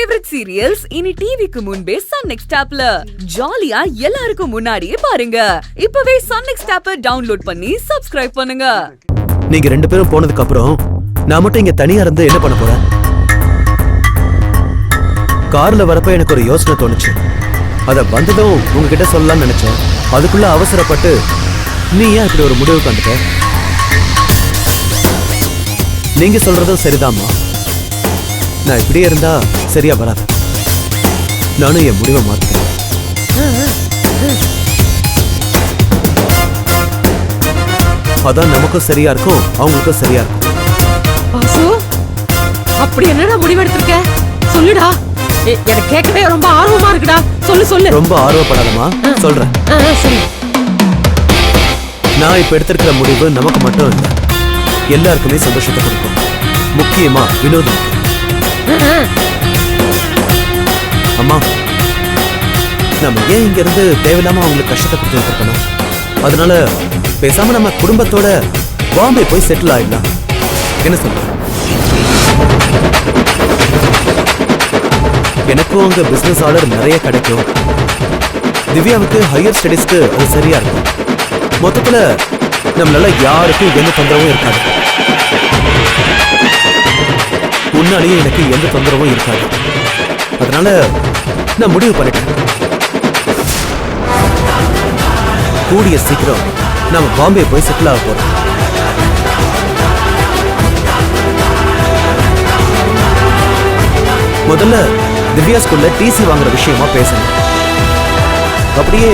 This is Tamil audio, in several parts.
ஃபேவரட் சீரியல்ஸ் இனி டிவிக்கு முன்பே சன் நெக்ஸ்ட் ஆப்ல ஜாலியா எல்லாருக்கும் முன்னாடியே பாருங்க. இப்பவே சன் நெக்ஸ்ட் ஆப்பை டவுன்லோட் பண்ணி சப்ஸ்கிரைப் பண்ணுங்க. நீங்க ரெண்டு பேரும் போனதுக்கு அப்புறம் நான் மட்டும் இங்க தனியா இருந்து என்ன பண்ண போறேன்? கார்ல வரப்ப எனக்கு ஒரு யோசனை தோணுச்சு. அத வந்ததும் உங்ககிட்ட சொல்லலாம்னு நினைச்சேன். அதுக்குள்ள அவசரப்பட்டு நீ ஏன் இப்படி ஒரு முடிவுக்கு வந்துட்ட? நீங்க சொல்றதும் சரிதாம்மா. நான் இப்படியே இருந்தா சரியா வராது. நானும் என் முடிவை மாத்திக்கிறேன். அதான் நமக்கும் சரியா இருக்கும், அவங்களுக்கும் சரியா இருக்கும். பாசு, அப்படி என்னடா முடிவெடுத்திருக்க? சொல்லுடா. எனக்கு கேட்கவே ரொம்ப ஆர்வமா இருக்குடா. சொல்லு சொல்லு. ரொம்ப ஆர்வப்படாதமா, சொல்றேன். சரி. நான் இப்ப எடுத்திருக்கிற முடிவு நமக்கு மட்டும் இல்ல, எல்லாருக்குமே சந்தோஷத்தை கொடுக்கும். முக்கியமா வினோதம். அம்மா, நம்ம ஏன் இங்க இருந்து தேவையில்லாம அவங்களுக்கு கஷ்டத்தை கொடுத்து இருக்கணும்? அதனால பேசாம நம்ம குடும்பத்தோட பாம்பே போய் செட்டில் ஆயிடலாம். என்ன சொல்ற? எனக்கும் அங்க பிசினஸ் ஆர்டர் நிறைய கிடைக்கும். திவ்யாவுக்கு ஹையர் ஸ்டடீஸ்க்கு அது சரியா இருக்கும். மொத்தத்துல நம்மளால யாருக்கும் எந்த தொந்தரவும் இருக்காது. முன்னாடியே எனக்கு எந்த தொந்தரவும் இருக்காது. அதனால நான் முடிவு பண்ணிட்டேன். கூடிய சீக்கிரம் நாம பாம்பே போய் செட்டில் ஆக போறோம். முதல்ல திவ்யா ஸ்கூல்ல டிசி வாங்குற விஷயமா பேசணும். அப்படியே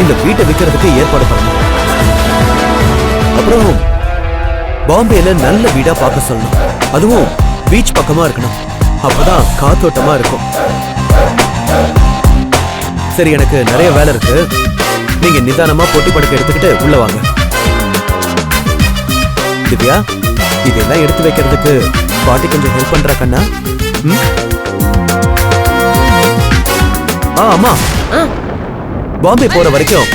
இந்த வீட்டை விற்கிறதுக்கு ஏற்பாடு பண்ணணும். அப்புறம் பாம்பேல நல்ல வீடா பார்க்க சொல்லணும். அதுவும் பீச் பக்கமா இருக்கணும். அப்பதான் காத்தோட்டமா இருக்கும். சரி, எனக்கு நிறைய வேலை இருக்கு. நீங்க நிதானமா பொட்டி படுக்க எடுத்துக்கிட்டு உள்ள வாங்க. திவ்யா, இதெல்லாம் எடுத்து வைக்கிறதுக்கு பாட்டி கொஞ்சம் ஹெல்ப் பண்ற கண்ணா? அம்மா, பாம்பே போற வரைக்கும்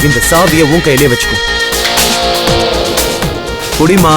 இந்த சாவியை உன் கையிலே வச்சுக்கோ. குடிமா.